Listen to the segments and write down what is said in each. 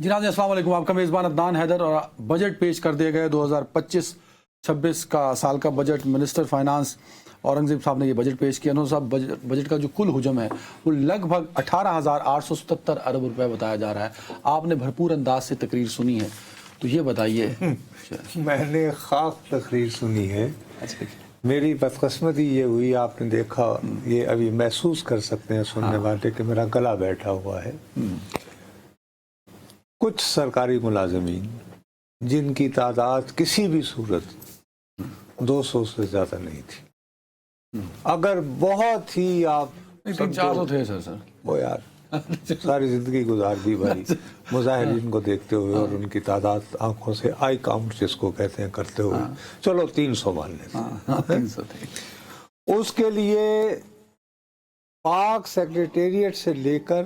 جی ناظرین السلام علیکم، آپ کا میزبان عدنان حیدر، اور بجٹ پیش کر دیا گیا 2025-26 کا سال کا بجٹ۔ منسٹر فائنانس اورنگزیب صاحب نے یہ بجٹ پیش کیا۔ انہوں صاحب بجٹ کا جو کل حجم ہے وہ لگ بھگ 18,877 ارب روپے بتایا جا رہا ہے۔ آپ نے بھرپور انداز سے تقریر سنی ہے، تو یہ بتائیے۔ میں نے خاک تقریر سنی ہے۔ میری بدقسمتی یہ ہوئی، آپ نے دیکھا، یہ ابھی محسوس کر سکتے ہیں سننے والے کہ میرا گلا بیٹھا ہوا ہے۔ کچھ سرکاری ملازمین جن کی تعداد کسی بھی صورت 200 سے زیادہ نہیں تھی، اگر بہت ہی آپ 300-400 تھے سر۔ وہ یار ساری زندگی گزار دی بھائی مظاہرین کو دیکھتے ہوئے اور ان کی تعداد آنکھوں سے آئی کاؤنٹ جس کو کہتے ہیں کرتے ہوئے، چلو 300 مان لیتے ہیں۔ اس کے لیے پاک سیکریٹریٹ سے لے کر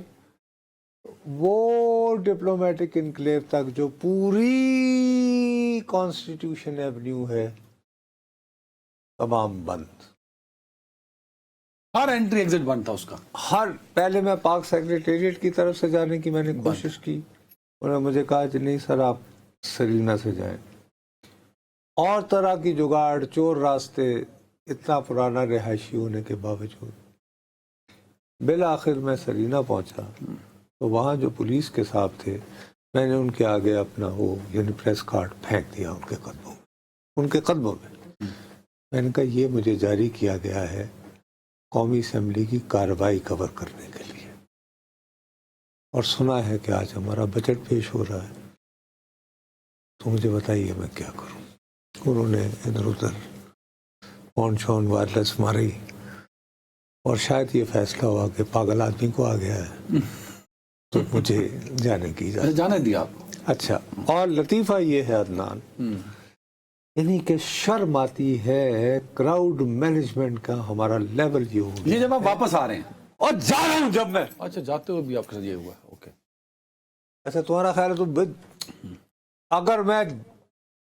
وہ ڈپلومیٹک انکلیو تک جو پوری کانسٹیٹیوشن ایونیو ہے، تمام بند۔ ہر انٹری ایگزٹ بند تھا اس کا۔ پہلے میں پاک سیکریٹریٹ کی طرف سے جانے کی میں نے کوشش کی، انہوں نے مجھے کہا کہ نہیں سر آپ سرینا سے جائیں، اور طرح کی جگاڑ، چور راستے، اتنا پرانا رہائشی ہونے کے باوجود بالآخر میں سرینا پہنچا تو وہاں جو پولیس کے صاحب تھے، میں نے ان کے آگے اپنا وہ یعنی پریس کارڈ پھینک دیا ان کے قدموں میں۔ میں نے کہا یہ مجھے جاری کیا گیا ہے قومی اسمبلی کی کارروائی کور کرنے کے لیے، اور سنا ہے کہ آج ہمارا بجٹ پیش ہو رہا ہے، تو مجھے بتائیے میں کیا کروں۔ انہوں نے ادھر ادھر فون شون وائرلیس ماری، اور شاید یہ فیصلہ ہوا کہ پاگل آدمی کو آ گیا ہے تو مجھے جانے کی اجازت، جانے دیا آپ۔ اچھا، اور لطیفہ یہ ہے عدنان، یعنی کہ شرم آتی ہے کراؤڈ مینجمنٹ کا ہمارا لیول یہ ہو گیا۔ یہ جب آپ واپس آ رہے ہیں اور جا رہا ہوں جب میں، اچھا جاتے ہوئے بھی آپ کے ساتھ یہ ہوا ہے؟ اوکے، اچھا تمہارا خیال ہے تو اگر میں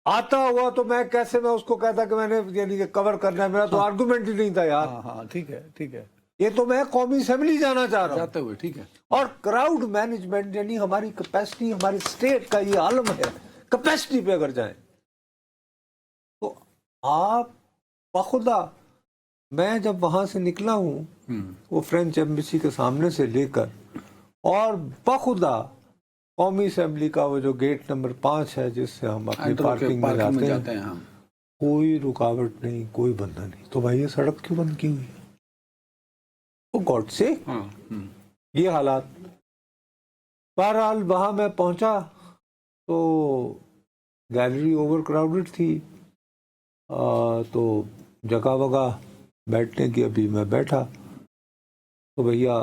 آتا ہوا تو میں کیسے میں اس کو کہتا کہ میں نے یعنی کہ کور کرنا ہے، میرا تو آرگومنٹ ہی نہیں تھا یار۔ ہاں ٹھیک ہے ٹھیک ہے، یہ تو میں قومی اسمبلی جانا چاہ رہا ہوں جاتے ہوئے، ٹھیک ہے۔ اور کراؤڈ مینجمنٹ یعنی ہماری کیپیسٹی، ہماری اسٹیٹ کا یہ عالم ہے، کیپیسٹی پہ اگر جائیں تو آپ بخدا، میں جب وہاں سے نکلا ہوں وہ فرینچ ایمبیسی کے سامنے سے لے کر، اور بخدا قومی اسمبلی کا وہ جو گیٹ نمبر 5 ہے جس سے ہم اپنی پارکنگ میں جاتے ہیں، کوئی رکاوٹ نہیں، کوئی بندہ نہیں۔ تو بھائی یہ سڑک کیوں بند کی ہوئی ہے؟ وہ گاڈ سے یہ حالات۔ بہرحال وہاں میں پہنچا تو گیلری اوور کراؤڈڈ تھی، تو جگہ وگہ بیٹھنے کی، ابھی میں بیٹھا تو بھیا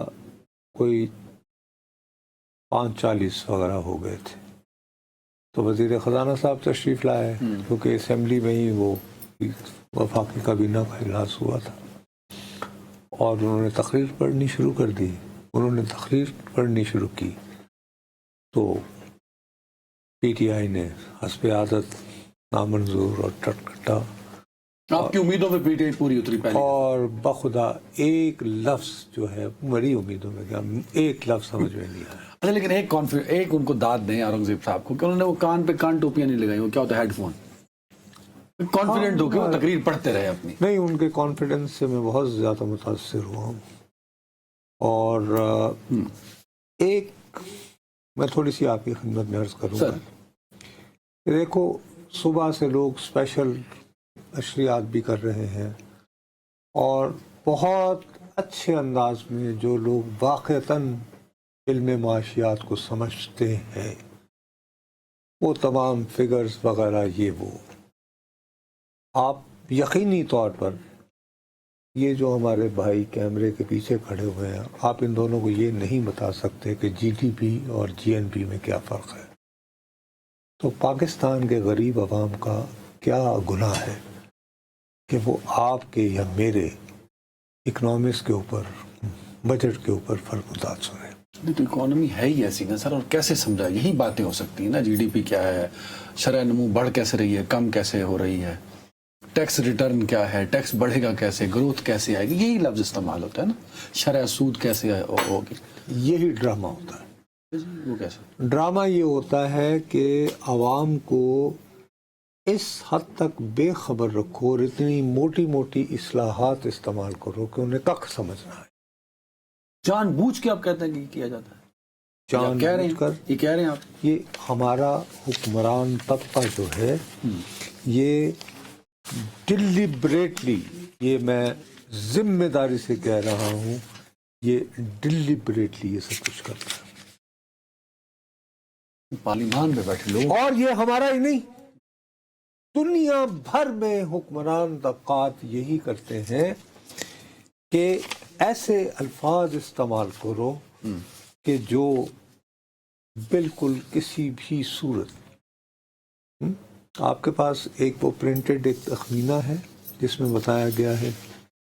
کوئی 5:40 وغیرہ ہو گئے تھے، تو وزیر خزانہ صاحب تشریف لائے، کیونکہ اسمبلی میں ہی وہ وفاقی کابینہ کا اجلاس ہوا تھا، اور انہوں نے تقریر پڑھنی شروع کر دی۔ انہوں نے تقریر پڑھنی شروع کی تو پی ٹی آئی نے حسب عادت نامنظور اور ٹٹکھٹا، آپ کی امیدوں پہ پی ٹی آئی پوری اتری پہلے، اور بخدا ایک لفظ جو ہے بڑی امیدوں میں گیا، ایک لفظ سمجھ میں نہیں آیا۔ اچھا لیکن ایک ان کو داد دیں اورنگزیب صاحب کو کہ انہوں نے وہ کان پہ کان ٹوپیاں نہیں لگائی، وہ کیا ہوتا ہے ہیڈ فون، کانفیڈنٹ ہو کے وہ تقریر پڑھتے رہے اپنی۔ نہیں، ان کے کانفیڈنس سے میں بہت زیادہ متاثر ہوا ہوں، اور ایک میں تھوڑی سی آپ کی خدمت میں عرض کروں گا کہ دیکھو صبح سے لوگ اسپیشل نشریات بھی کر رہے ہیں، اور بہت اچھے انداز میں جو لوگ واقعتاً علم معاشیات کو سمجھتے ہیں، وہ تمام فگرز وغیرہ یہ وہ، آپ یقینی طور پر یہ جو ہمارے بھائی کیمرے کے پیچھے کھڑے ہوئے ہیں، آپ ان دونوں کو یہ نہیں بتا سکتے کہ جی ڈی پی اور جی این پی میں کیا فرق ہے۔ تو پاکستان کے غریب عوام کا کیا گناہ ہے کہ وہ آپ کے یا میرے اکنامکس کے اوپر، بجٹ کے اوپر فرمودات سنیں۔ نہیں تو اکانومی ہے ہی ایسی نا سر، اور کیسے سمجھا؟ یہی باتیں ہو سکتی ہیں نا، جی ڈی پی کیا ہے، شرح نمو بڑھ کیسے رہی ہے، کم کیسے ہو رہی ہے، ٹیکس ریٹرن کیا ہے، ٹیکس بڑھے گا کیسے، گروتھ کیسے آئے گی، یہی لفظ استعمال ہوتا ہے نا، شرح سود کیسے ہوگی، یہی ڈرامہ ہوتا ہے۔ وہ کیسے؟ ڈرامہ یہ ہوتا ہے کہ عوام کو اس حد تک بے خبر رکھو اور اتنی موٹی موٹی اصلاحات استعمال کرو کہ انہیں کخ سمجھنا ہے. جان بوجھ کے آپ کہتے ہیں کہ کیا جاتا ہے؟ جان کہہ رہے بوجھ کر ہیں، یہ کہہ رہے ہیں آپ؟ یہ ہمارا حکمران طبقہ جو ہے یہ ڈیلیبریٹلی، یہ میں ذمہ داری سے کہہ رہا ہوں، یہ ڈیلیبریٹلی یہ سب کچھ کرتا ہے. پارلیمان میں بیٹھے لوگ، اور یہ ہمارا ہی نہیں، دنیا بھر میں حکمران طبقات یہی کرتے ہیں کہ ایسے الفاظ استعمال کرو کہ جو بالکل کسی بھی صورت. آپ کے پاس ایک وہ پرنٹڈ ایک تخمینہ ہے جس میں بتایا گیا ہے،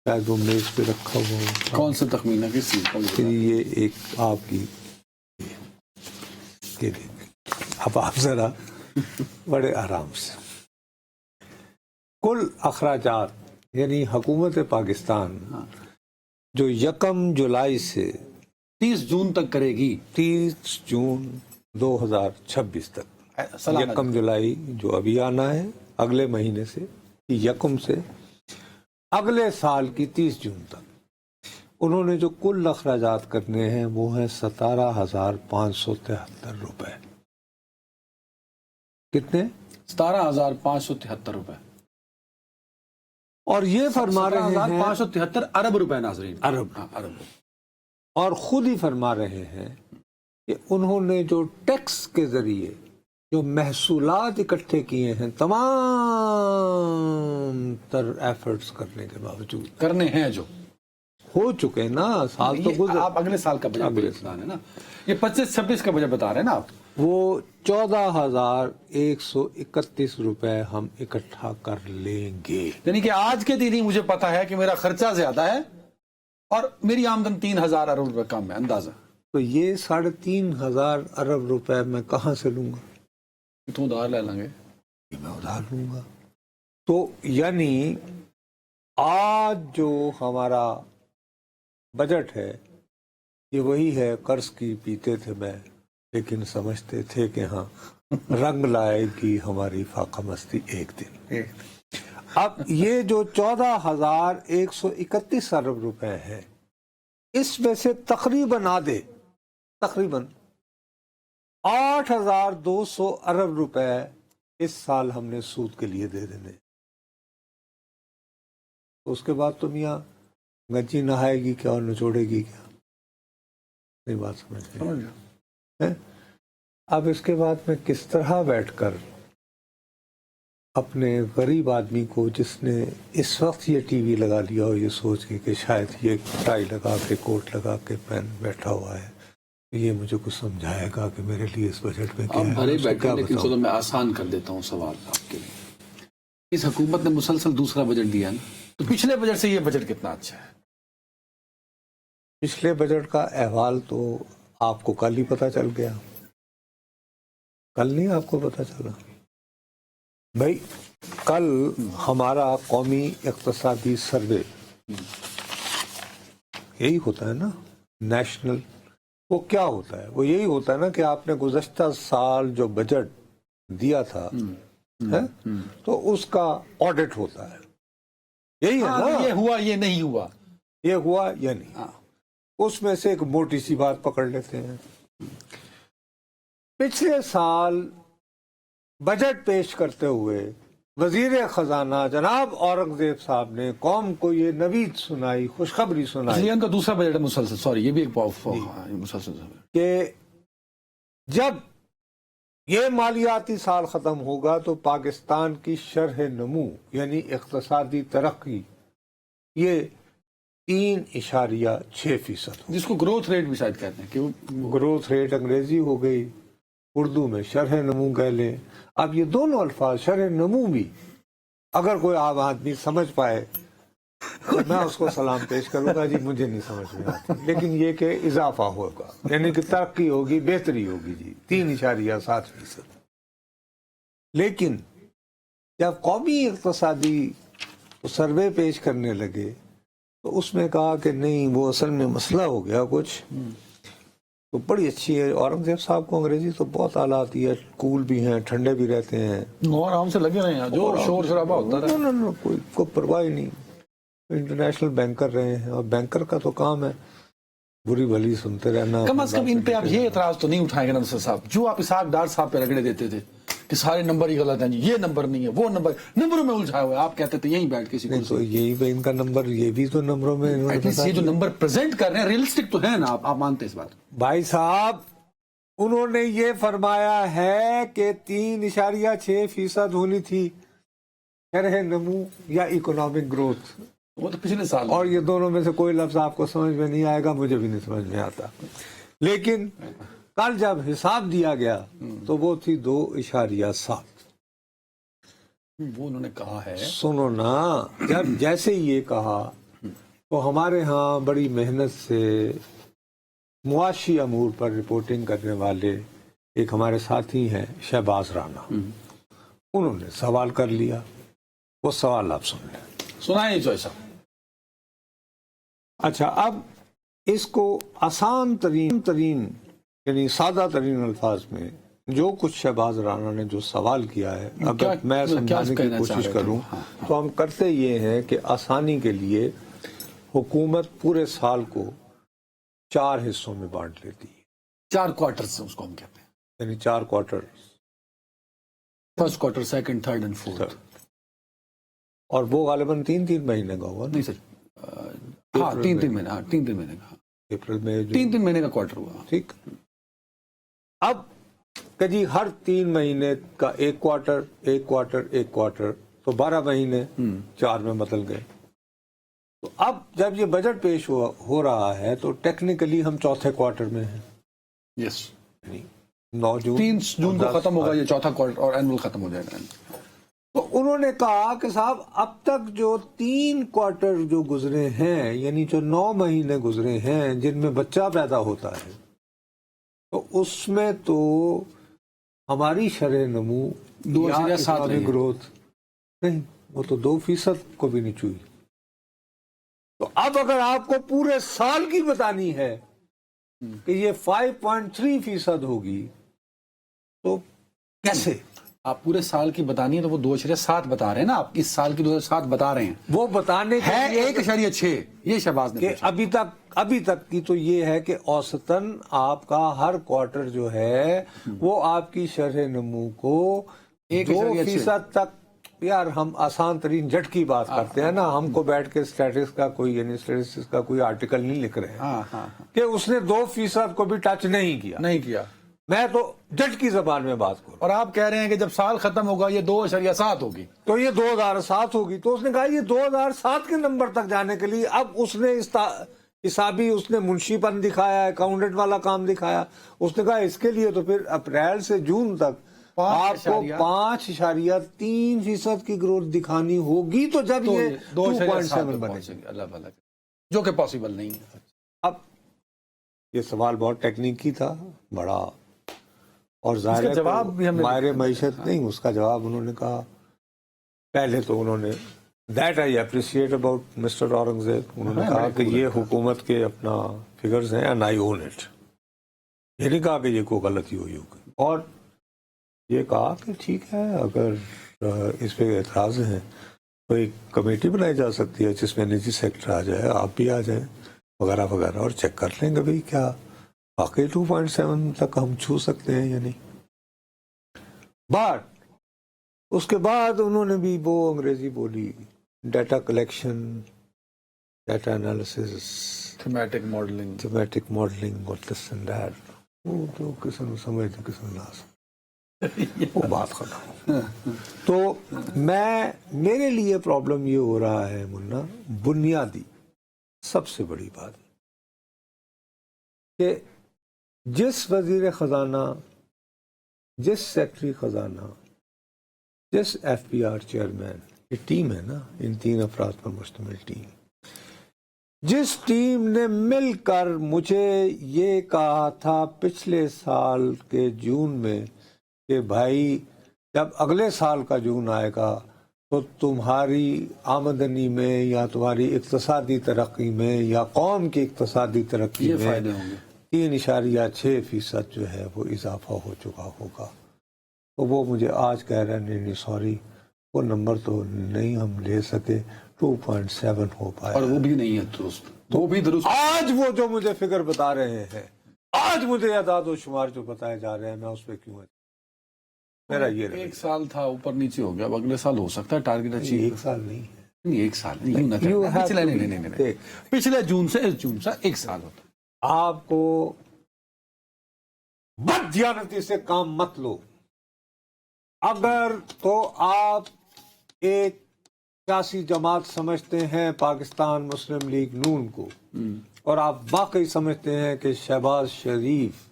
شاید وہ میز پہ رکھا ہوا ہو. کون سا تخمینہ، کس چیز کا؟ کہ یہ ایک آپ کی یہ دیکھیں. اب آپ ذرا بڑے آرام سے، کل اخراجات یعنی حکومت پاکستان جو 1 جولائی سے 30 جون تک کرے گی، 30 جون 2026 تک، سالانہ 1 جولائی جو ابھی آنا ہے اگلے مہینے سے، 1 سے اگلے سال کی 30 جون تک انہوں نے جو کل اخراجات کرنے ہیں وہ ہیں 17,573 روپے. کتنے؟ 17,573 روپے. اور یہ فرما رہے ہیں 17,573 ارب روپے ناظرین، ارب، ارب. اور خود ہی فرما رہے ہیں کہ انہوں نے جو ٹیکس کے ذریعے جو محصولات اکٹھے کیے ہیں، تمام تر ایفرٹس کرنے کے باوجود کرنے ہیں جو ہو چکے نا، سال تو گزر، آپ اگلے سال کا بجٹ بتا رہے ہیں نا، یہ 25-26 کا بجٹ بتا رہے ہیں نا آپ. وہ 14,131 روپے ہم اکٹھا کر لیں گے. یعنی کہ آج کے دن ہی مجھے پتا ہے کہ میرا خرچہ زیادہ ہے اور میری آمدن 3,000 ارب روپے کم ہے، اندازہ. تو یہ 3,500 ارب روپے میں کہاں سے لوں گا؟ تو ادھار لے لیں گے، یہ میں ادھار لوں گا. تو یعنی آج جو ہمارا بجٹ ہے یہ وہی ہے، قرض کی پیتے تھے میں لیکن سمجھتے تھے کہ ہاں رنگ لائے گی ہماری فاقہ مستی ایک دن. اب یہ جو 14,131 ارب روپے ہے، اس میں سے تقریباً آدھے، تقریباً 8,200 ارب روپے اس سال ہم نے سود کے لیے دے دینے. اس کے بعد تو میاں گنجی نہائے گی کیا اور نچوڑے گی کیا؟ نہیں بات سمجھ گئے. اب اس کے بعد میں کس طرح بیٹھ کر اپنے غریب آدمی کو جس نے اس وقت یہ ٹی وی لگا لیا ہو یہ سوچ کے کہ شاید یہ ٹائی لگا کے کوٹ لگا کے پین بیٹھا ہوا ہے، یہ مجھے کچھ سمجھائے گا کہ میرے لیے اس بجٹ میں کیا ہے. بھرے اس کو بیٹھے، کیا لیکن بتاؤں؟ چلو میں آسان کر دیتا ہوں سوال آپ کے لیے. اس حکومت نے مسلسل دوسرا بجٹ دیا نا، تو پچھلے بجٹ سے یہ بجٹ کتنا اچھا ہے؟ پچھلے بجٹ کا احوال تو آپ کو کل ہی پتہ چل گیا. کل نہیں آپ کو پتہ چلا بھائی؟ کل ہمارا قومی اقتصادی سروے، یہی ہوتا ہے نا نیشنل، وہ کیا ہوتا ہے؟ وہ یہی ہوتا ہے نا کہ آپ نے گزشتہ سال جو بجٹ دیا تھا تو اس کا آڈٹ ہوتا ہے، یہی ہے نا، یہ ہوا یہ نہیں ہوا، یہ ہوا یا نہیں. اس میں سے ایک موٹی سی بات پکڑ لیتے ہیں. پچھلے سال بجٹ پیش کرتے ہوئے وزیر خزانہ جناب اورنگزیب صاحب نے قوم کو یہ نوید سنائی، خوشخبری سنائی ان کا دوسرا بجٹ ہے مسلسل، سوری یہ بھی ایک مسلسل کہ جب یہ مالیاتی سال ختم ہوگا تو پاکستان کی شرح نمو یعنی اقتصادی ترقی یہ 3.6%، جس کو گروتھ ریٹ بھی شاید کہتے ہیں، کہ گروتھ ریٹ انگریزی ہو گئی، اردو میں شرح نمو کہہ لیں. اب یہ دونوں الفاظ شرح نمو بھی اگر کوئی عام آدمی سمجھ پائے تو میں اس کو سلام پیش کروں گا، جی مجھے نہیں سمجھ میں آتی، لیکن یہ کہ اضافہ ہوگا یعنی کہ ترقی ہوگی، بہتری ہوگی، جی 3.7%. لیکن جب قومی اقتصادی سروے پیش کرنے لگے تو اس میں کہا کہ نہیں، وہ اصل میں مسئلہ ہو گیا کچھ تو بڑی اچھی ہے. اورنگزیب صاحب کو انگریزی تو بہت اعلیٰ آتی ہے, کول بھی ہیں, ٹھنڈے بھی رہتے ہیں, اور آرام سے لگے رہے ہیں, جو شور شرابہ ہوتا رہا. نو کوئی پرواہ ہی نہیں. انٹرنیشنل بینکر رہے ہیں, اور بینکر کا تو کام ہے بری بھلی سنتے رہنا. کم از کم ان پہ آپ یہ اعتراض تو نہیں اٹھائیں گے نصر صاحب, جو آپ اسحاق ڈار صاحب پہ رگڑے دیتے تھے کہ سارے نمبر ہی غلط ہیں جی, یہ نمبر نہیں ہے, وہ نمبروں میں الجھائے ہوئے, آپ کہتے تھے یہیں بیٹھ کے نہیں تو یہی پہ ان کا نمبر, یہ بھی تو نمبروں میں ایٹ لیسٹ یہ جو نمبر پریزنٹ کر رہے ہیں ریئلسٹک تو ہے نا, آپ مانتے اس بات. بھائی صاحب انہوں نے یہ فرمایا ہے کہ 3.6% ہونی تھی شرح نمو یا اکنامک گروتھ, وہ تو پچھلے سال, اور یہ دونوں میں سے کوئی لفظ آپ کو سمجھ میں نہیں آئے گا, مجھے بھی نہیں سمجھ میں آتا. لیکن کل جب حساب دیا گیا تو وہ تھی 2.7. وہ انہوں نے کہا ہے. سنو نا, جب جیسے یہ کہا تو ہمارے ہاں بڑی محنت سے معاشی امور پر رپورٹنگ کرنے والے ایک ہمارے ساتھی ہیں شہباز رانا, انہوں نے سوال کر لیا. وہ سوال آپ سن لیں. سنائیں جو ایسا. اچھا, اب اس کو آسان ترین یعنی سادہ ترین الفاظ میں جو کچھ شہباز رانا نے جو سوال کیا ہے, اگر میں سمجھانے کی کوشش کروں تو ہم کرتے یہ ہیں کہ آسانی کے لیے حکومت پورے سال کو 4 حصوں میں بانٹ لیتی ہے. 4 کوارٹر سے اس کو ہم کہتے ہیں, یعنی 4 quarter, first quarter, second, third and fourth. اور وہ غالباً 3 مہینے کا ہوا. نہیں سر, ہاں 3 مہینے, ہاں 3 مہینے کا, اپریل میں 3 مہینے کا کوارٹر ہوا. ٹھیک. اب کہ جی ہر 3 مہینے کا ایک کوارٹر تو 12 مہینے 4 میں بدل گئے. تو اب جب یہ بجٹ پیش ہو رہا ہے تو ٹیکنیکلی ہم چوتھے کوارٹر میں ہیں. یس, 9 جون 3 جون کو ختم ہوگا یہ چوتھا کوارٹر, اور اینول ختم ہو جائے گا. تو انہوں نے کہا کہ صاحب اب تک جو 3 کوارٹر جو گزرے ہیں, یعنی جو 9 مہینے گزرے ہیں جن میں بچہ پیدا ہوتا ہے, تو اس میں تو ہماری شرح نمو 2.7 گروتھ نہیں, وہ تو 2% کو بھی نہیں چھوئی. تو اب اگر آپ کو پورے سال کی بتانی ہے کہ یہ 5.3% ہوگی تو کیسے؟ آپ پورے سال کی بتانی ہے تو وہ 2.7 بتا رہے ہیں نا, آپ اس سال کی 2.7 بتا رہے ہیں. وہ بتانے ہے 1.6, یہ شہباز نے کہ ابھی تک کی تو یہ ہے کہ اوسطاً آپ کا ہر کوارٹر جو ہے وہ آپ کی شرح نمو کو 2% تک. یار ہم آسان ترین جٹ کی بات کرتے ہیں نا, ہم کو بیٹھ کے اسٹیٹسٹکس کا کوئی آرٹیکل نہیں لکھ رہے ہیں کہ اس نے 2% کو بھی ٹچ نہیں کیا. میں تو جٹ کی زبان میں بات کروں. اور آپ کہہ رہے ہیں کہ جب سال ختم ہوگا یہ 2.7 ہوگی, تو یہ 2007 ہوگی. تو اس نے کہا یہ 2007 کے نمبر تک جانے کے لیے اب اس نے حسابی, اس نے منشی پن دکھایا, اکاؤنٹنٹ والا کام دکھایا. اس نے کہا اس کے لیے تو پھر اپریل سے جون تک آپ کو 5.3% کی گروتھ دکھانی ہوگی, تو جب یہ 2.7 بنے گی, اللہ بھلا, جو کہ پاسبل نہیں ہے. اب یہ سوال بہت ٹیکنیکی تھا, بڑا, اور ظاہر جواب بھی ہم ماہر معیشت نہیں. اس کا جواب انہوں نے کہا, پہلے تو انہوں نے that I appreciate about mister Aurangzeb, انہوں نے کہا کہ یہ حکومت کے اپنا فگرز ہیں اینڈ آئی اون اٹ. یہ نہیں کہا کہ یہ کوئی غلطی ہوئی ہوگی, اور یہ کہا کہ ٹھیک ہے اگر اس پہ اعتراض ہیں تو ایک کمیٹی بنائی جا سکتی ہے جس میں نجی سیکٹر آ جائے, آپ بھی آ جائیں وغیرہ وغیرہ, اور چیک کر لیں گے بھائی کیا واقعی 2.7 تک ہم چھو سکتے ہیں یا نہیں. بٹ اس کے بعد انہوں نے بھی وہ انگریزی بولی, data collection, data analysis, thematic modelling اور دس اینڈ دیٹ. وہ جو کسی نے سمجھتے کسی نے نہ سمجھ, وہ بات ختم. تو میرے لیے پرابلم یہ ہو رہا ہے منا, بنیادی سب سے بڑی بات کہ جس وزیر خزانہ, جس سیکرٹری خزانہ, جس ایف پی آر چیئرمین, یہ ٹیم ہے نا, ان 3 افراد پر مشتمل ٹیم, جس ٹیم نے مل کر مجھے یہ کہا تھا پچھلے سال کے جون میں کہ بھائی جب اگلے سال کا جون آئے گا تو تمہاری آمدنی میں یا تمہاری اقتصادی ترقی میں یا قوم کی اقتصادی ترقی میں فائدے ہوں گے, 3.6% جو ہے وہ اضافہ ہو چکا ہوگا. تو وہ مجھے آج کہہ رہے ہیں نہیں سوری وہ نمبر تو نہیں ہم لے سکے, 2.7 ہو پایا. اور وہ بھی نہیں ہے درست, وہ بھی درست. آج وہ جو مجھے فگر بتا رہے ہیں, آج مجھے اعداد و شمار جو بتائے جا رہے ہیں, میں اس پہ کیوں میرا یہ رویہ. ایک سال تھا اوپر نیچے ہو گیا, اب اگلے سال ہو سکتا ہے ٹارگیٹ اچیو. ایک سال نہیں ہے, نہیں ایک سال نہیں, یوں نہ کرنا. پچھلے نہیں, پچھلے جون سے ایک سال ہوتا. آپ کو بددیانتی سے کام مت لو. اگر تو آپ ایک سیاسی جماعت سمجھتے ہیں پاکستان مسلم لیگ نون کو, اور آپ واقعی سمجھتے ہیں کہ شہباز شریف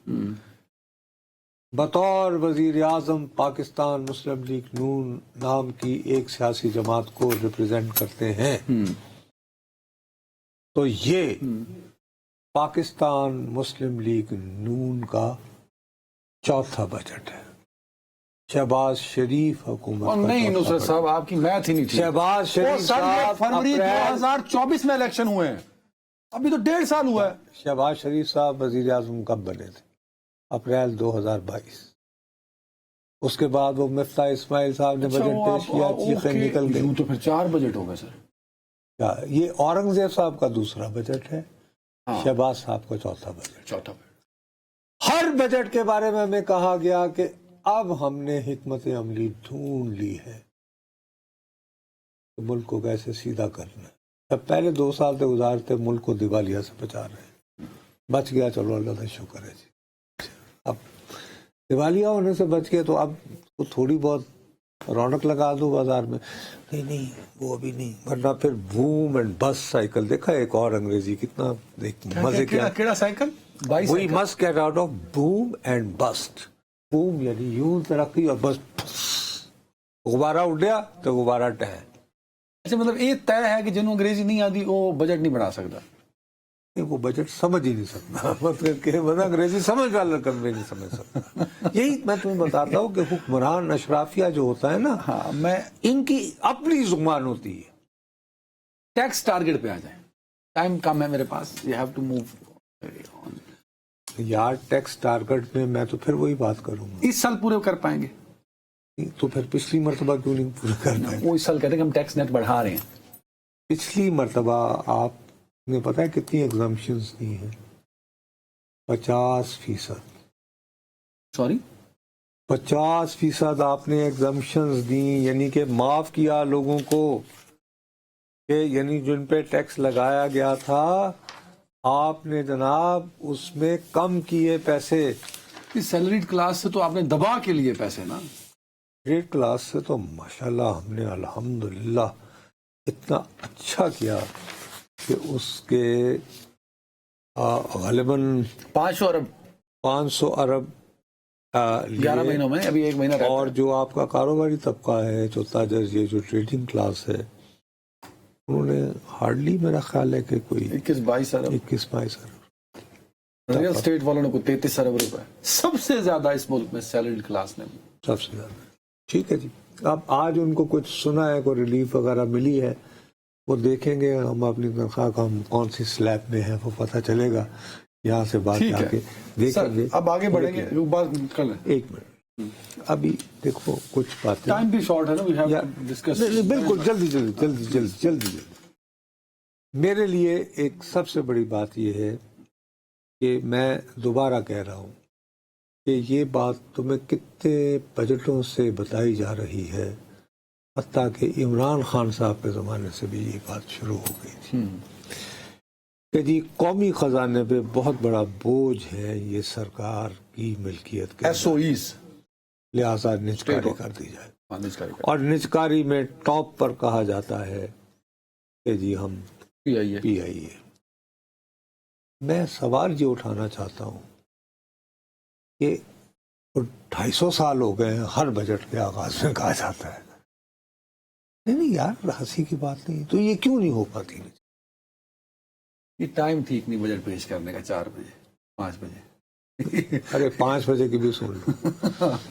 بطور وزیر اعظم پاکستان مسلم لیگ نون نام کی ایک سیاسی جماعت کو ریپرزینٹ کرتے ہیں, تو یہ پاکستان مسلم لیگ نون کا چوتھا بجٹ ہے. شہباز شریف حکومت اور نہیں نصرت صاحب, آپ کی میتھ ہی نہیں تھی. شہباز شریف صاحب فروری 2024 میں الیکشن ہوئے ہیں, ابھی تو 1.5 سال ہوا ہے. شہباز شریف صاحب وزیر اعظم کب بنے تھے؟ اپریل 2022. اس کے بعد وہ مفتاح اسماعیل صاحب نے بجٹ پیش کیا, چیخیں نکل گئی. تو پھر 4 بجٹ ہو گئے سر. یہ اورنگزیب صاحب کا دوسرا بجٹ ہے, شہباز صاحب کا چوتھا بجٹ. ہر بجٹ کے بارے میں ہمیں کہا گیا کہ اب ہم نے حکمت عملی ڈھونڈ لی ہے, ملک کو کیسے سیدھا کرنا ہے. جب پہلے 2 سال سے گزارتے ملک کو دیوالیہ سے بچا رہے ہیں, بچ گیا, چلو اللہ کا شکر ہے جی. اب دیوالیہ ہونے سے بچ گئے تو اب تھوڑی بہت رونق لگا دو بازار میں. نہیں وہ ابھی نہیں, ورنہ پھر بوم اینڈ بس سائیکل دیکھا ایک اور انگریزی کتنا مزے کیا سائیکل, وہی must get out of boom and bust. Boom یعنی یوں ترقی, اور بس غبارہ اٹھ گیا تو غبارہ ٹہ. اچھا, مطلب یہ طے ہے کہ جنہوں انگریزی نہیں آتی وہ بجٹ نہیں بنا سکتا. وہ بجٹ سمجھ ہی نہیں سکتا, مطلب کہ انگریزی سمجھ والا کبھی نہیں سمجھ سکتا. یہی میں تمہیں بتاتا ہوں کہ حکمران اشرافیہ جو ہوتا ہے نا, میں ان کی اپنی زبان ہوتی ہے. ٹیکس ٹارگٹ پہ آ جائیں, ٹائم کم ہے میرے پاس, یو ہیو ٹو موو. یار ٹیکس ٹارگٹ میں تو پھر وہی بات کروں گا, اس سال پورے کر پائیں گے تو پھر پچھلی مرتبہ کیوں نہیں پورے کر پائیں؟ وہ اس سال کہتے ہیں کہ ہم ٹیکس نیٹ بڑھا رہے ہیں. پچھلی مرتبہ آپ نے پتا ہے کتنی ایگزمپشنز دی ہیں؟ 50%. سوری 50% آپ نے ایگزمپشنز دی, یعنی کہ معاف کیا لوگوں کو, کہ یعنی جن پہ ٹیکس لگایا گیا تھا آپ نے جناب اس میں کم کیے پیسے. سیلریڈ کلاس سے تو آپ نے دبا کے لیے پیسے نا. ریٹ کلاس سے تو ماشاءاللہ ہم نے الحمدللہ اتنا اچھا کیا کہ اس کے غالباً 500 ارب 11 مہینوں میں, ابھی 1 مہینہ رہتا ہے. اور جو آپ کا کاروباری طبقہ ہے, جو تاجر, یہ جو ٹریڈنگ کلاس ہے, انہوں نے ہارڈلی میرا خیال ہے کہ کوئی 21-22 ارب. 21-22 ارب. ریئل اسٹیٹ والوں نے کوئی 33 ارب روپے, سب سے زیادہ اس ملک میں سیلریڈ کلاس نے. سب سے زیادہ. ٹھیک ہے جی, اب آج ان کو کچھ سنا ہے, کوئی ریلیف وغیرہ ملی ہے, وہ دیکھیں گے. ہم اپنی تنخواہ کا ہم کون سی سلیب میں ہے وہ پتہ چلے گا, یہاں سے بات جا کے دیکھیں گے. اب آگے بڑھیں گے, بات کر لیں. 1 منٹ, ابھی دیکھو کچھ باتیں, ٹائم بھی شارٹ ہے نا, وی ہیو ٹو ڈسکس. بالکل جلدی. میرے لیے ایک سب سے بڑی بات یہ ہے کہ میں دوبارہ کہہ رہا ہوں کہ یہ بات تمہیں کتنے بجٹوں سے بتائی جا رہی ہے, حتیٰ کہ عمران خان صاحب کے زمانے سے بھی یہ بات شروع ہو گئی تھی کہ جی قومی خزانے پہ بہت بڑا بوجھ ہے یہ سرکار کی ملکیت کے, SOEs, لہٰذا نجکاری کر دی جائے. اور نجکاری میں ٹاپ پر کہا جاتا ہے کہ جی ہم پی آئی اے. میں سوال یہ اٹھانا چاہتا ہوں کہ 250 سال ہو گئے ہیں, ہر بجٹ کے آغاز میں کہا جاتا ہے. نہیں یار, ہنسی کی بات نہیں, تو یہ کیوں نہیں ہو پاتی؟ یہ ٹائم ٹھیک نہیں بجٹ پیش کرنے کا, 4 بجے 5 بجے. ارے 5 بجے کی بھی سن لو.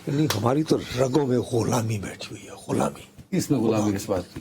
نہیں, ہماری تو رگوں میں غلامی بیٹھی ہوئی ہے, غلامی. اس میں غلامی کس بات کی؟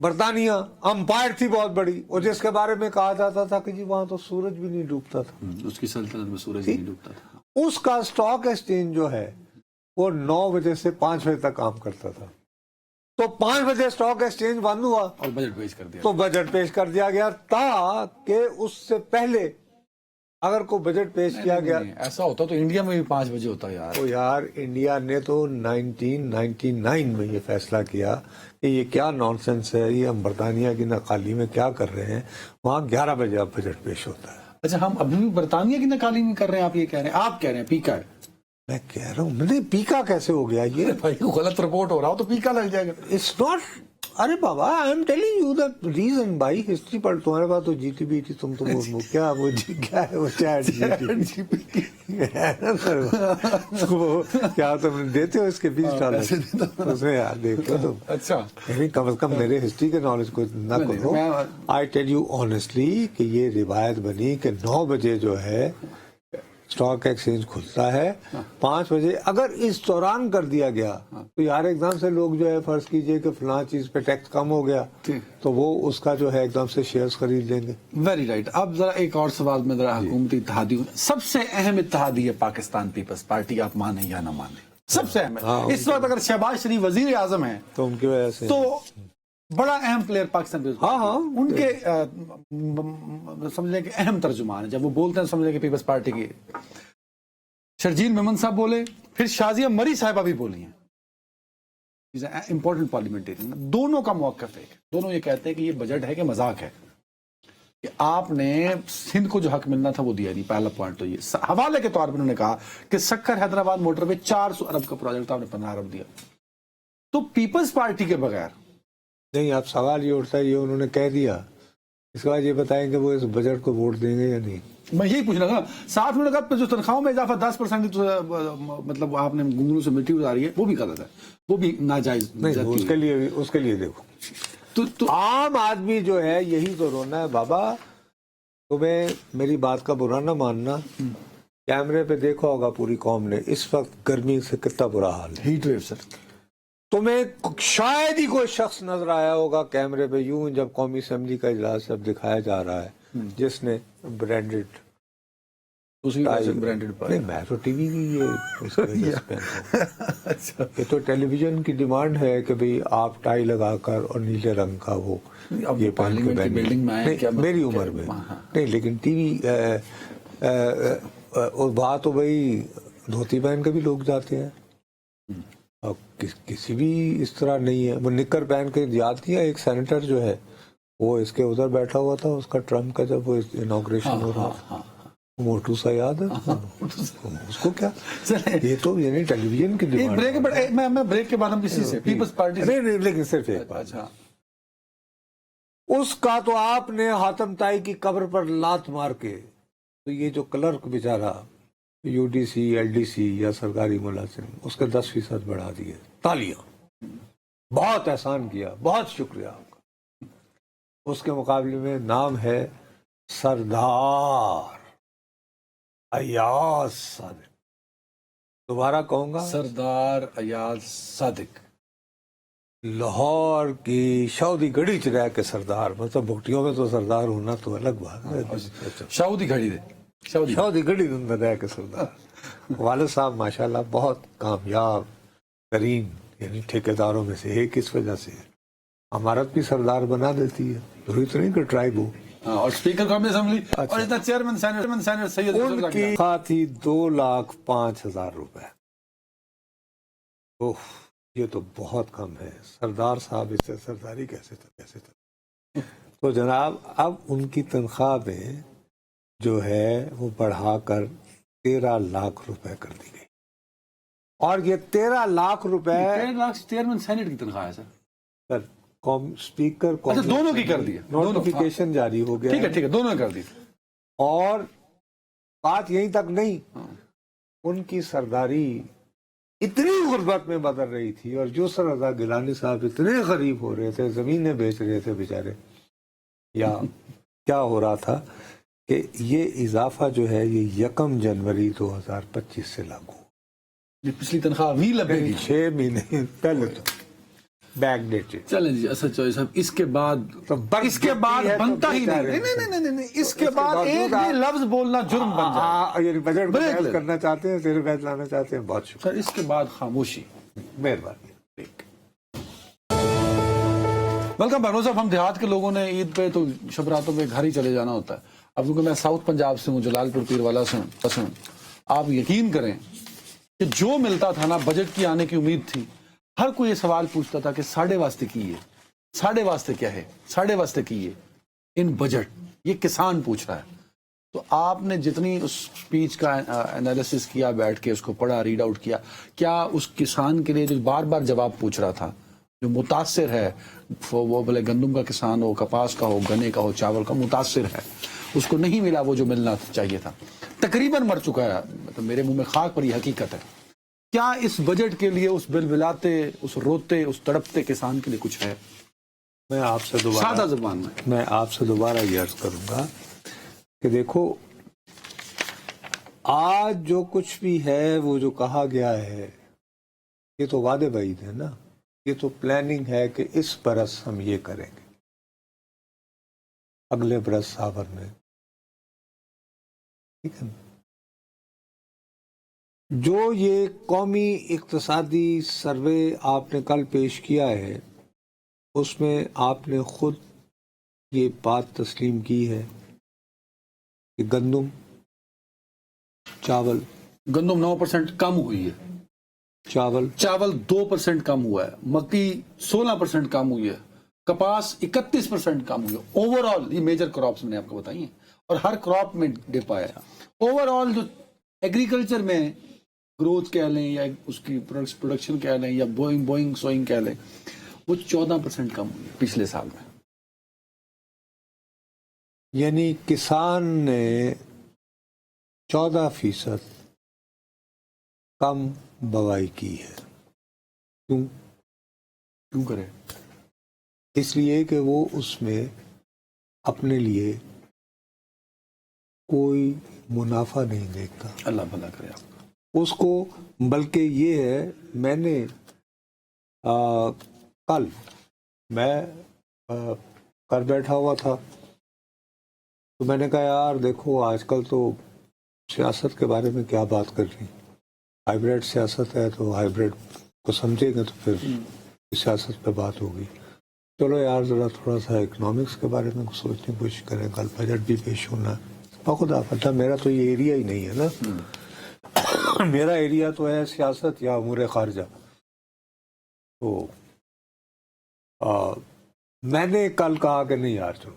برطانیہ امپائر تھی بہت بڑی، اور جس کے بارے میں کہا جاتا تھا کہ جی وہاں تو سورج بھی نہیں ڈوبتا تھا، اس کی سلطنت میں سورج نہیں ڈوبتا تھا. اس کا سٹاک ایکسچینج جو ہے وہ 9 بجے سے 5 بجے تک کام کرتا تھا. تو 5 بجے سٹاک ایکسچینج بند ہوا اور بجٹ پیش کر دیا. تو بجٹ پیش کر دیا گیا، تاکہ اس سے پہلے اگر کوئی بجٹ پیش کیا گیا نہیں، ایسا ہوتا تو انڈیا میں بھی 5 بجے ہوتا یار. تو یار انڈیا نے تو 1999 میں یہ فیصلہ کیا کہ یہ کیا نان سینس ہے، یہ ہم برطانیہ کی ناقالی میں کیا کر رہے ہیں. وہاں 11 بجے اب بجٹ پیش ہوتا ہے. اچھا ہم ابھی بھی برطانیہ کی نکالی میں کر رہے ہیں، آپ یہ کہہ رہے ہیں، آپ کہہ رہے ہیں پیکا ہے. میں کہہ رہا ہوں نہیں، پیکا کیسے ہو گیا یہ؟ بھائی غلط رپورٹ ہو رہا ہو تو پیکا لگ جائے گا. اٹس ناٹ، ارے بابا I am telling you the reason. بھائی ہسٹری پڑھ، تمہارے پاس تو جی ٹی بی تھی، تم تو وہ کیا وہ کیا ہے وہ چیٹ جی ٹی بی وہ کیا تم دیتے ہو اس کے $20 اسے یار دیکھ لو تم. اچھا یعنی کم از کم میرے ہسٹری کے نالج کو نہ کرو. آئی ٹیل یو آنیسٹلی کہ یہ روایت بنی کہ 9 بجے جو ہے اسٹاک ایکسچینج کھلتا ہے، 5 بجے اگر اس دوران کر دیا گیا تو یار ایک دم سے لوگ جو ہے فرض کیجئے کہ فلاں چیز پہ ٹیکس کم ہو گیا تو وہ اس کا جو ہے ایک دم سے شیئرز خرید لیں گے. Very right. اب ذرا ایک اور سوال میں ذرا حکومتی اتحادی، سب سے اہم اتحادی ہے پاکستان پیپلز پارٹی، آپ مانیں یا نہ مانیں، سب سے اہم ہے اس وقت. اگر شہباز شریف وزیر اعظم ہیں تو ان کی وجہ سے تو بڑا اہم پلیئر پاکستان پیپلز پارٹی. ان کے سمجھ لیں کہ اہم ترجمان ہیں، جب وہ بولتے ہیں سمجھ لیں کہ پیپلز پارٹی کی. شرجیل میمن صاحب بولے، پھر شازیہ مری صاحبہ بھی بولی ہیں، امپورٹنٹ پارلیمنٹیرین. دونوں کا موقف ہے، دونوں یہ کہتے ہیں کہ یہ بجٹ ہے کہ مذاق ہے، کہ آپ نے سندھ کو جو حق ملنا تھا وہ دیا نہیں. پہلا پوائنٹ تو یہ حوالے کے طور پر انہوں نے کہا کہ سکر حیدرآباد موٹر وے 400 ارب کا پروجیکٹ آپ نے 15 ارب دیا. تو پیپلز پارٹی کے بغیر نہیں. اب سوال یہ اٹھتا ہے، یہ انہوں نے کہہ دیا، اس کے بعد یہ بتائیں کہ وہ اس بجٹ کو ووٹ دیں گے یا نہیں. میں یہی پوچھ رہا تھا. ساتھ میں نے کہا جو تنخواہوں میں اضافہ 10% مطلب آپ نے گنگلوں سے مٹی اتاری ہے، وہ بھی غلط ہے، وہ بھی ناجائز. نہیں، اس کے لیے دیکھو تو عام آدمی جو ہے یہی تو رونا ہے. بابا تمہیں میری بات کا برا نہ ماننا، کیمرے پہ دیکھا ہوگا پوری قوم نے اس وقت گرمی سے کتنا برا حال ہے. ہیٹ ویو سر، تمہیں شاید ہی کوئی شخص نظر آیا ہوگا کیمرے پہ یوں جب قومی اسمبلی کا اجلاس جب دکھایا جا رہا ہے جس نے برانڈڈ برانڈڈ نہیں، میں تو ٹی وی کی یہ اس کی وجہ سے پہنتا ہوں. یہ تو ٹیلی ویژن کی ڈیمانڈ ہے کہ بھئی آپ ٹائی لگا کر اور نیلے رنگ کا وہ یہ پارلیمنٹ کی بلڈنگ میں آئے، میری عمر میں نہیں، لیکن ٹی وی اور بات تو بھئی دھوتی پہن کے بھی لوگ جاتے ہیں، اور کسی بھی اس طرح نہیں ہے. وہ نکر پہن کے یاد کیا ایک سینیٹر جو ہے وہ اس کے ادھر بیٹھا ہوا تھا، اس کا ٹرمپ کا جب وہ انوگریشن ہو رہا تھا، موٹو سا یاد ہے اس کو کیا. یہ تو یعنی ٹیلی ویژن کی ڈیمانڈ. میں بریک کے بعد ہم کسی سے پیپلز پارٹی نہیں، لیکن صرف ایک بات، اس کا تو آپ نے حاتم طائی کی قبر پر لات مار کے تو یہ جو کلرک بیچارہ U D C L D C یا سرکاری ملازم اس کے 10% بڑھا دیے. تالیاں، بہت احسان کیا، بہت شکریہ آپ کا. اس کے مقابلے میں نام ہے سردار ایاز صادق. دوبارہ کہوں گا، سردار ایاز صادق، لاہور کی شاودی گڑھی چ رہ کے سردار، مطلب بھگٹیوں میں تو سردار ہونا تو الگ بات ہے. شاودی گھڑی دے، شاودی گڑھی اندر رہ کے سردار. والد صاحب ماشاءاللہ بہت کامیاب ترین یعنی ٹھیکیداروں میں سے ایک اس وجہ سے امارت بھی سردار بنا دیتی ہے، ضروری تو نہیں کہ ٹرائب ہو. اور اسپیکر قومی اسمبلی اور اتنا چیئرمین سینیٹ سید ان کی تنخواہ تھی 2,05,000 روپے. اوہ، یہ تو بہت کم ہے. سردار صاحب اس سے سرداری کیسے تھا. تو جناب اب ان کی تنخواہ میں جو ہے وہ بڑھا کر 13 لاکھ روپے کر دی گئی، اور یہ 13 لاکھ روپے چیئرمین سینیٹ کی تنخواہ ہے سر. اسپیکر دونوں کی کر دی، نوٹیفیکیشن جاری ہو گیا. ٹھیک ہے، دونوں کر دی. اور بات یہیں تک نہیں، ان کی سرداری اتنی غربت میں بدل رہی تھی، اور یسر رضا گیلانی صاحب اتنے غریب ہو رہے تھے، زمینیں بیچ رہے تھے بیچارے، یا کیا ہو رہا تھا کہ یہ اضافہ جو ہے یہ 1 جنوری 2025 سے لاگو ہو. یہ پچھلی تنخواہ بھی لگے گی. 6 مہینے پہلے تو بیک ڈیٹڈ. چلیں جی اسد چوہدری صاحب اس کے بعد بنتا ہی نہیں. اس کے بعد ایک بھی لفظ بولنا جرم بن جائے. یہ بجٹ کو بحث کرنا چاہتے ہیں, زیر بحث لانا چاہتے ہیں, بہت شکریہ. سر اس کے بعد خاموشی. مہربانی. ویلکم بہنوں صاحب, ہم دیہات کے لوگوں نے عید پہ تو شب راتوں پہ گھر ہی چلے جانا ہوتا ہے. اب کیونکہ میں ساؤتھ پنجاب سے ہوں, جلال پور پیر والا سے ہوں, آپ یقین کریں کہ جو ملتا تھا نا بجٹ کی آنے کی امید تھی, ہر کوئی یہ سوال پوچھتا تھا کہ ساڑھے واسطے کی ہے, ساڑھے واسطے کیا ہے, ساڑھے واسطے کی ہے ان بجٹ, یہ کسان پوچھ رہا ہے. تو آپ نے جتنی اس سپیچ کا انالیسس کیا, بیٹھ کے اس کو پڑھا, ریڈ آؤٹ کیا, کیا اس کسان کے لیے جو بار بار جواب پوچھ رہا تھا, جو متاثر ہے, وہ بھلے گندم کا کسان ہو, کپاس کا ہو, گنے کا ہو, چاول کا, متاثر ہے, اس کو نہیں ملا وہ جو ملنا چاہیے تھا, تقریباً مر چکا ہے, مطلب میرے منہ میں خاک پر یہ حقیقت ہے. کیا اس بجٹ کے لیے اس بلبلاتے, اس روتے, اس تڑپتے کسان کے لیے کچھ ہے؟ میں آپ سے سادہ زبان میں آپ سے دوبارہ یہ عرض کروں گا کہ دیکھو, آج جو کچھ بھی ہے وہ جو کہا گیا ہے یہ تو وعدے بعید ہے نا, یہ تو پلاننگ ہے کہ اس برس ہم یہ کریں گے, اگلے برس ساور میں, ٹھیک ہے. جو یہ قومی اقتصادی سروے آپ نے کل پیش کیا ہے اس میں آپ نے خود یہ بات تسلیم کی ہے کہ گندم, چاول, گندم 9% کم ہوئی ہے, چاول 2% کم ہوا ہے, مکی 16% کم ہوئی ہے, کپاس 31% کم ہوئی ہے. اوور آل یہ میجر کراپس میں نے آپ کو بتائی ہیں, اور ہر کراپ میں ڈپ آیا. اوور آل جو ایگریکلچر میں گروتھ کہہ لیں یا اس کی پروڈکشن کہہ لیں یا بوئنگ سوئنگ کہہ لیں, وہ 14% کم ہوئی ہے پچھلے سال میں. یعنی کسان نے 14% کم بوائی کی ہے. کیوں کرے؟ اس لیے کہ وہ اس میں اپنے لیے کوئی منافع نہیں دیکھتا. اللہ بھلا کرے آپ کا. اس کو بلکہ یہ ہے, میں نے کل میں گھر بیٹھا ہوا تھا تو میں نے کہا یار دیکھو آج کل تو سیاست کے بارے میں کیا بات کر رہی, ہائیبریڈ سیاست ہے تو ہائیبریڈ کو سمجھیں گے تو پھر سیاست پہ بات ہوگی. چلو یار ذرا تھوڑا سا اکنامکس کے بارے میں سوچنے کی کوشش کریں, کل بجٹ بھی پیش ہونا ہے. خدا پتہ میرا تو یہ ایریا ہی نہیں ہے نا, میرا ایریا تو ہے سیاست یا امور خارجہ. تو میں نے کل کہا کہ نہیں یار چلو,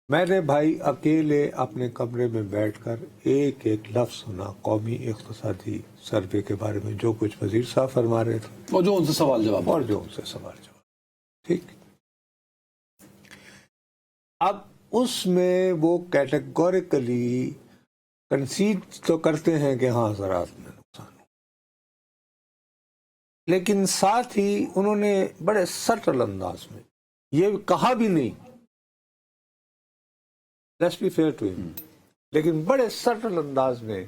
میں نے بھائی اکیلے اپنے کمرے میں بیٹھ کر ایک ایک لفظ سنا قومی اقتصادی سروے کے بارے میں, جو کچھ وزیر صاحب فرما رہے تھے اور جو ان سے سوال جواب. ٹھیک. اب اس میں وہ کیٹیگوریکلی کنسیڈ تو کرتے ہیں کہ ہاں زراعت میں نقصان ہو, لیکن ساتھ ہی انہوں نے بڑے سٹل انداز میں یہ کہا بھی نہیں, لیٹس بی فیئر ٹو ہم, لیکن بڑے سٹل انداز میں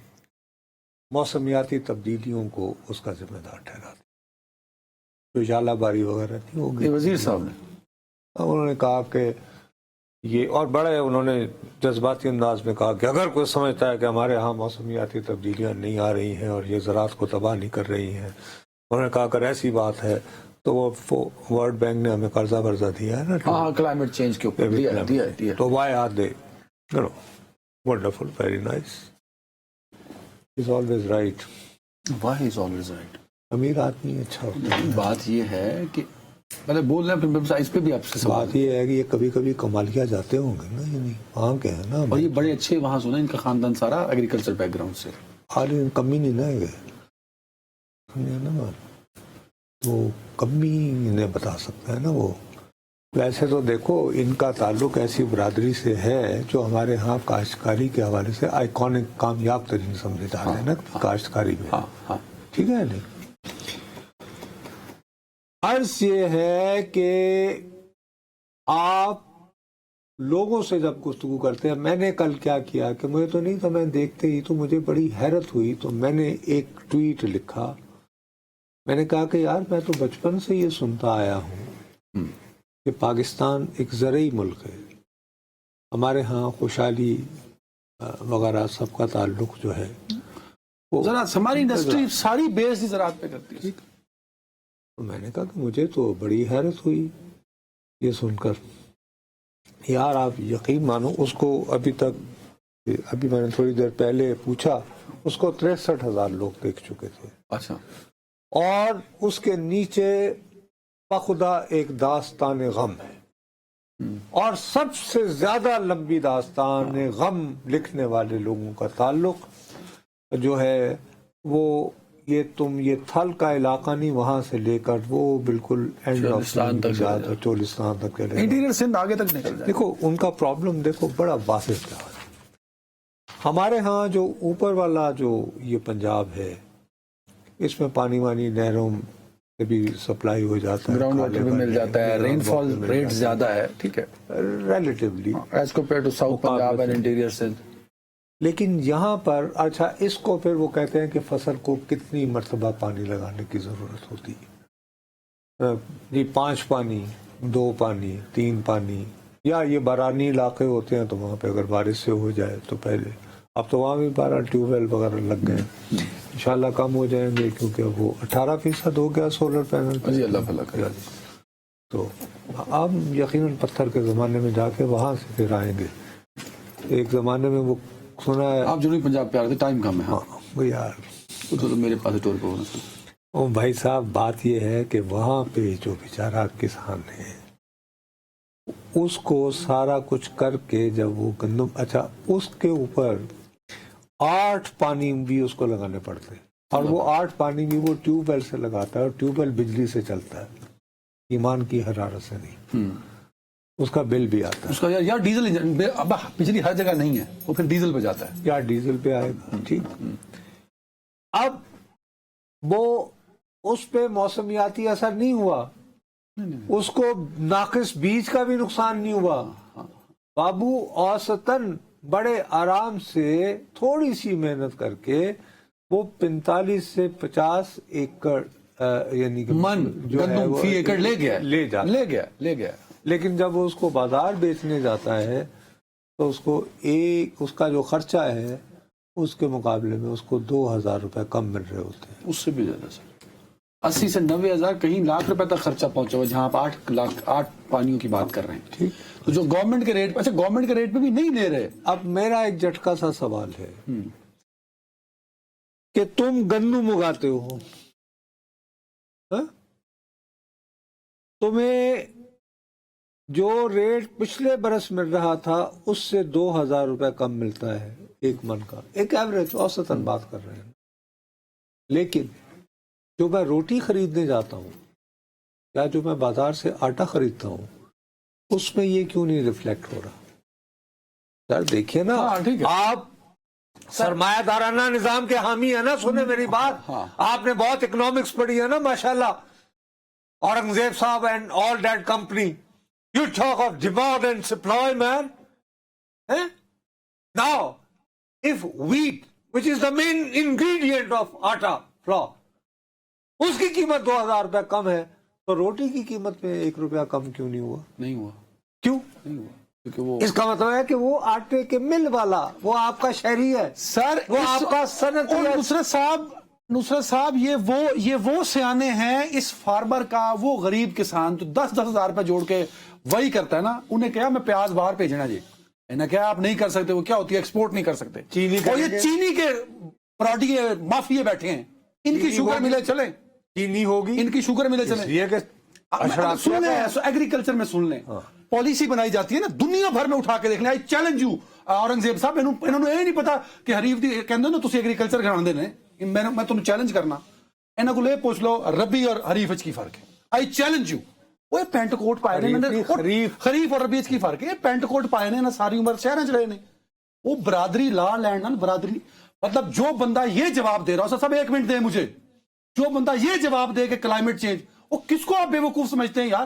موسمیاتی تبدیلیوں کو اس کا ذمہ دار ٹھہراتے. جو ژالہ باری وغیرہ نہیں ہوگی, وزیر صاحب نے انہوں نے کہا کہ یہ, اور بڑے انہوں نے جذباتی انداز میں کہا کہ اگر کوئی سمجھتا ہے کہ ہمارے ہاں موسمیاتی تبدیلیاں نہیں آ رہی ہیں اور یہ زراعت کو تباہ نہیں کر رہی ہیں, انہوں نے کہا اگر ایسی بات ہے تو وہ ورلڈ بینک نے ہمیں قرضہ ورضہ دیا ہے نا, ہاں کلائمیٹ چینج کے اوپر دیا. تو why are they wonderful, very nice, is always right. Why is always right. امیر آدمی اچھا ہوتا ہے. بات یہ ہے کہ پہلے بول رہے ہیں پھر اس پہ بھی آپ سے سوال. بات یہ ہے کہ یہ کبھی کبھی کمالیا جاتے ہوں گے نا, یعنی وہاں کے ہیں نا, اور یہ بڑے اچھے وہاں سنا, ان کا خاندان سارا ایگریکلچر بیک گراؤنڈ سے, حال کمی نہیں نہ گئے نا, تو کمی انہیں بتا سکتا ہے نا وہ. ویسے تو دیکھو ان کا تعلق ایسی برادری سے ہے جو ہمارے ہاں کاشتکاری کے حوالے سے آئیکونک کامیاب ترین سمجھدار ہے نا کاشتکاری میں, ٹھیک ہے نہیں. عرض یہ ہے کہ آپ لوگوں سے جب گفتگو کرتے ہیں، میں نے کل کیا کیا کہ مجھے تو نہیں تھا، میں دیکھتے ہی تو مجھے بڑی حیرت ہوئی، تو میں نے ایک ٹویٹ لکھا، میں نے کہا کہ یار میں تو بچپن سے یہ سنتا آیا ہوں کہ پاکستان ایک زرعی ملک ہے، ہمارے ہاں خوشحالی وغیرہ سب کا تعلق جو ہے وہ زراعت، ہماری انڈسٹری ساری بیس ہی زراعت پہ کرتی ہے. تو میں نے کہا کہ مجھے تو بڑی حیرت ہوئی یہ سن کر. یار آپ یقین مانو اس کو ابھی میں نے تھوڑی دیر پہلے پوچھا، اس کو 63,000 لوگ دیکھ چکے تھے. اچھا. اور اس کے نیچے بخدا ایک داستان غم ہے، اور سب سے زیادہ لمبی داستان غم لکھنے والے لوگوں کا تعلق جو ہے وہ یہ تھل کا علاقہ نہیں، وہاں سے لے کر وہ بالکل چولستان تک چولستان تک کے لے انٹیریئر سندھ آگے تک نکل جائے. دیکھو ان کا پرابلم دیکھو بڑا واضح کیا ہے. ہمارے ہاں جو اوپر والا جو یہ پنجاب ہے، اس میں پانی وانی نہروں سے بھی سپلائی ہو جاتا ہے، گراؤنڈ واٹر بھی مل جاتا ہے، رین فال ریٹ زیادہ ہے، ٹھیک ہے، relatively as compare to South Punjab and interior Sindh. لیکن یہاں پر اچھا اس کو پھر وہ کہتے ہیں کہ فصل کو کتنی مرتبہ پانی لگانے کی ضرورت ہوتی ہے. جی 5 پانی، 2 پانی، 3 پانی، یا یہ بارانی علاقے ہوتے ہیں تو وہاں پہ اگر بارش سے ہو جائے تو پہلے، اب تو وہاں بھی 12 ٹیوب ویل وغیرہ لگ گئے، انشاءاللہ کم ہو جائیں گے کیونکہ وہ 18% ہو گیا سولر پینل. جی اللہ بھلا کرے. تو آپ یقیناً پتھر کے زمانے میں جا کے وہاں سے پھر آئیں گے. ایک زمانے میں وہ سنا ہے آپ جنوبی پنجاب پہ آ رہے تھے، ٹائم کم ہے. ہاں وہ یار تو میرے پاس ٹور پہ ہونا تھا. او بھائی صاحب، بات یہ ہے کہ وہاں پہ جو بیچارہ کسان ہے اس کو سارا کچھ کر کے جب وہ گندم، اچھا اس کے اوپر 8 پانی بھی اس کو لگانے پڑتے ہیں، اور وہ 8 پانی بھی وہ ٹیوب ویل سے لگاتا ہے، اور ٹیوب ویل بجلی سے چلتا ہے، ایمان کی حرارت سے نہیں. اس کا بل بھی آتا ہے. اس کا یار ڈیزل انجن، اب بجلی ہر جگہ نہیں ہے، وہ پھر ڈیزل پہ جاتا ہے. یا ڈیزل پہ آئے گا. ٹھیک. اب وہ اس پہ موسمیاتی اثر نہیں ہوا، اس کو ناقص بیج کا بھی نقصان نہیں ہوا. بابو اوسطاً بڑے آرام سے تھوڑی سی محنت کر کے وہ 45 سے 50 ایکڑ یعنی کہ من جو ہے گندم وہ فی ایکڑ لے گیا. لیکن جب وہ اس کو بازار بیچنے جاتا ہے تو اس کو اس کا جو خرچہ ہے اس کے مقابلے میں اس کو 2,000 روپے کم مل رہے ہوتے ہیں. اس سے بھی زیادہ سر، 80 سے 90 ہزار، کہیں لاکھ روپے تک خرچہ پہنچا ہوا، جہاں آپ 8 پانیوں کی بات کر رہے ہیں. ٹھیک. تو جو گورنمنٹ کے ریٹ پہ، اچھا گورنمنٹ کے ریٹ پہ بھی نہیں لے رہے. اب میرا ایک جھٹکا سا سوال ہے کہ تم گندم اگاتے ہو، تمہیں جو ریٹ پچھلے برس مل رہا تھا اس سے 2,000 روپے کم ملتا ہے ایک من کا، ایک ایوریج اوسطاً بات کر رہے ہیں. لیکن جو میں روٹی خریدنے جاتا ہوں یا جو میں بازار سے آٹا خریدتا ہوں اس میں یہ کیوں نہیں ریفلیکٹ ہو رہا؟ یار دیکھیے نا، آپ سرمایہ دارانہ نظام کے حامی ہے نا، سنیں میری بات، آپ نے بہت اکنامکس پڑھی ہے نا ماشاءاللہ، اورنگزیب صاحب and all that company. You talk of demand and supply, man. Now, if wheat, which is the main ingredient of atta, flour, اس کی قیمت 2,000 روپے کم ہے تو روٹی کی قیمت میں 1 روپیہ کم کیوں نہیں ہوا؟ نہیں ہوا. کیوں؟ نہیں ہوا کیونکہ وہ، اس کا مطلب ہے کہ وہ آٹے کے مل والا وہ آپ کا شہری ہے سر وہ آپ کا صنعتی ہے. نصرت صاحب یہ وہ سیانے ہیں اس فارمر کا، وہ غریب کسان تو 10,000 روپے جوڑ کے وہی کرتا ہے نا. انہیں کیا میں پیاز باہر بھیجنا جی، انہیں کیا آپ نہیں کر سکتے، وہ کیا ہوتی ہے ایکسپورٹ نہیں کر سکتے. اور یہ چینی کے پراڈی مافیے بیٹھے ہیں، ان کی شوگر ملے چلیں، چینی ہوگی، ان کی شوگر ملے چلیں. سن لیں ایگریکلچر میں، سن لیں پالیسی بنائی جاتی ہے نا دنیا بھر میں، اٹھا کے دیکھ لیں. آئی چیلنج یو اورنگزیب صاحب، انہوں نے یہ نہیں پتا کہ حریف دی کہندے نا تسی ایگریکلچر کراندے نے، میں تمہیں چیلنج کرنا، انہاں کو لے پوچھ لو ربی اور حریف کی فرق ہے. آئی چیلنج یو. وہ پینٹ کوٹ پائے نے، خریف اور ربیع کی فرق ہے. پینٹ کوٹ پائے نے نا ساری عمر شہر چ رہے نے. وہ برادری لا لینڈ نا، برادری مطلب جو بندہ یہ جواب دے رہا ہو، سب 1 منٹ دے مجھے، جو بندہ یہ جواب دے کہ کلائمیٹ چینج، وہ کس کو آپ بے وقوف سمجھتے ہیں یار؟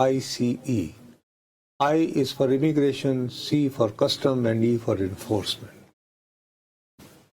ICE। I is for immigration, C for custom and E for enforcement।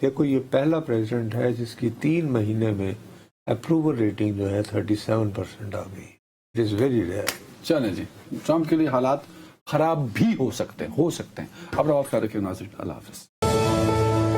دیکھو یہ پہلا پریزیڈنٹ ہے جس کی 3 مہینے میں اپروول ریٹنگ جو ہے 37% آ گئی. It is very rare. چلیں جی، ٹرمپ کے لیے حالات خراب بھی ہو سکتے ہیں. اب آپ خیال رکھیے ناظرین، اللہ حافظ.